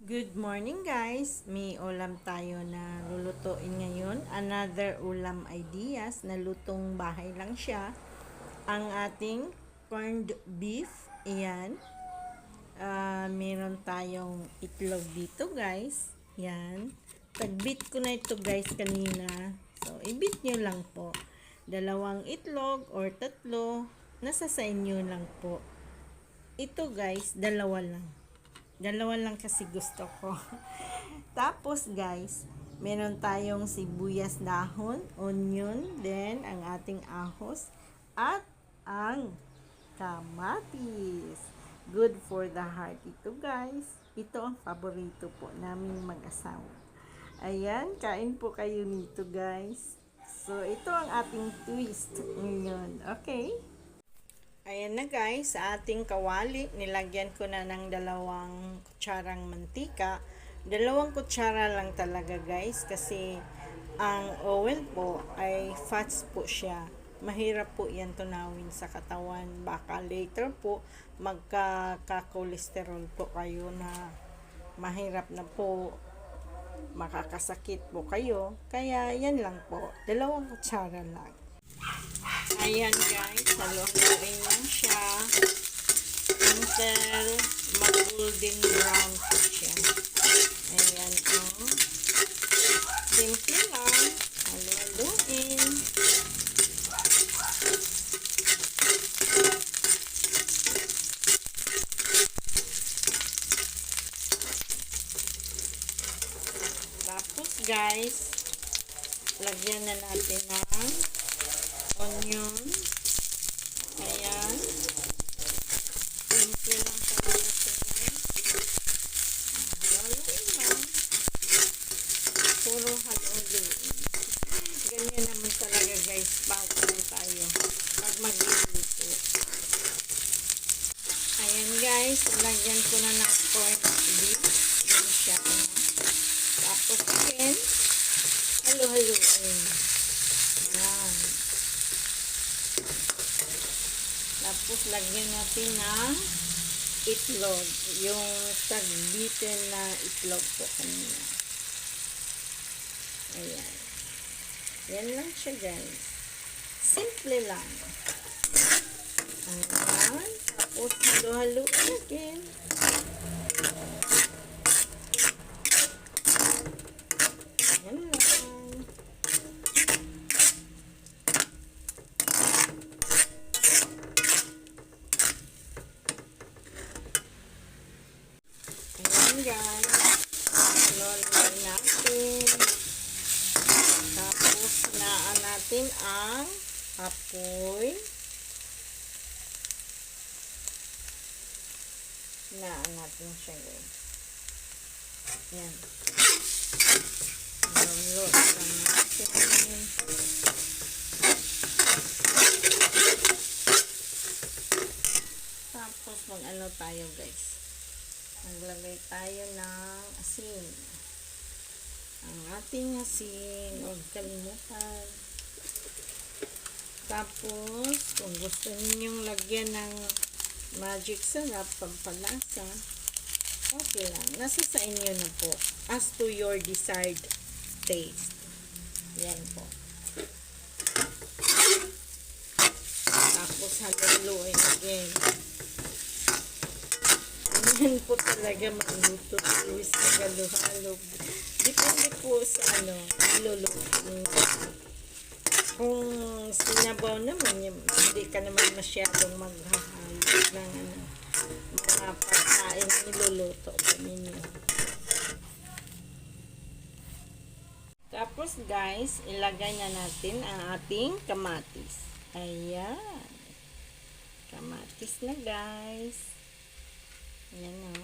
Good morning guys! May ulam tayo na lulutuin ngayon. Another ulam ideas na lutong bahay lang siya. Ang ating corned beef. Ayan. Meron tayong itlog dito guys. Yan. Tagbit ko na ito guys kanina. So, ibit nyo lang po. 2 itlog or 3. Nasa sa inyo lang po. Ito guys, 2 lang. 2 lang kasi gusto ko. Tapos guys, meron tayong sibuyas dahon, onion, then ang ating ahos, at ang kamatis. Good for the heart ito guys. Ito ang paborito po naming mag-asawa. Ayan, kain po kayo nito guys. So, ito ang ating twist ngayon. Okay? Ayan na guys, sa ating kawali, nilagyan ko na ng 2 kutsarang mantika. 2 kutsara lang talaga guys, kasi ang oil po ay fats po siya. Mahirap po yan tunawin sa katawan. Baka later po, magka-cholesterol po kayo na mahirap na po, makakasakit po kayo. Kaya yan lang po, 2 kutsara lang. Ayan guys, haluin lang siya until mag-golden brown po siya. Ayan o. Simple lang. Haluin. Tapos guys, lagyan na natin ng onion. Ayan. Simple lang talaga ito guys. Haluin lang. Puro haluin. Ganyan naman talaga guys. Bago tayo. Pag magluluto. Ayan guys. Lagyan ko na ng corned beef. Yan siya. Tapos again, haluin. Ayan. Tapos, lagyan natin ng itlog. Yung tagbitin na itlog po kanina. Ayan. Yan lang siya, guys. Simple lang. Ayan. Tapos, halo-haloin again. Ayan lang. Guys, haluin natin. Tapos hinaan natin ang apoy. Hinaan natin siya guys. Yan. Haluin lang natin. Tapos mag-ano tayo guys. Maglagay tayo ng asin. Ang ating asin, huwag kalimutan. Tapos, kung gusto ninyong lagyan ng magic sarap, pampalasa, okay lang. Nasa sa inyo na po. As to your desired taste. Yan po. Tapos, haluin again. Yan po talaga magluto. Luis na halo-halo. Depende po sa niluluto. Kung sinabaw naman, hindi ka naman masyadong maghahalo ng mga pagkain niluluto po ninyo. Tapos guys, ilagay na natin ang ating kamatis. Ayan. Kamatis na guys. Ayan o.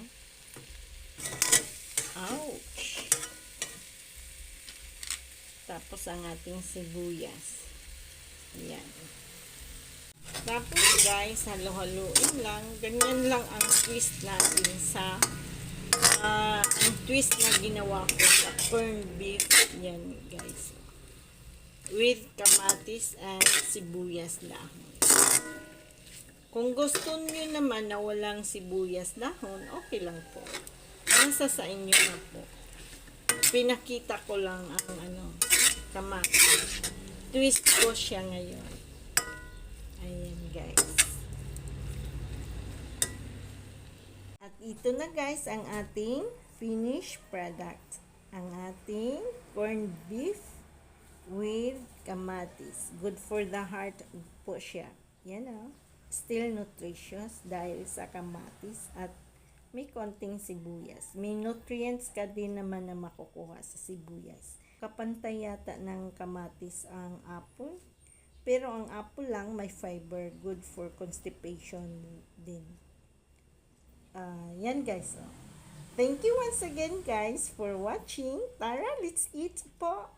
Ouch! Tapos ang ating sibuyas. Ayan. Tapos guys, halo-haloin lang. Ganyan lang ang twist natin sa ang twist na ginawa ko sa corned beef. Yan guys. With kamatis and sibuyas dahon. Kung gusto niyo naman na walang sibuyas dahon, okay lang po. Nasa sa inyo na po. Pinakita ko lang ang kamatis. Twist ko siya ngayon. Ayan guys. At ito na guys ang ating finished product. Ang ating corned beef with kamatis. Good for the heart po siya. Yan o. Still nutritious dahil sa kamatis at may konting sibuyas. May nutrients ka din naman na makukuha sa sibuyas. Kapantay yata ng kamatis ang apple. Pero ang apple lang may fiber. Good for constipation din. Yan guys. Oh. Thank you once again guys for watching. Tara, let's eat po!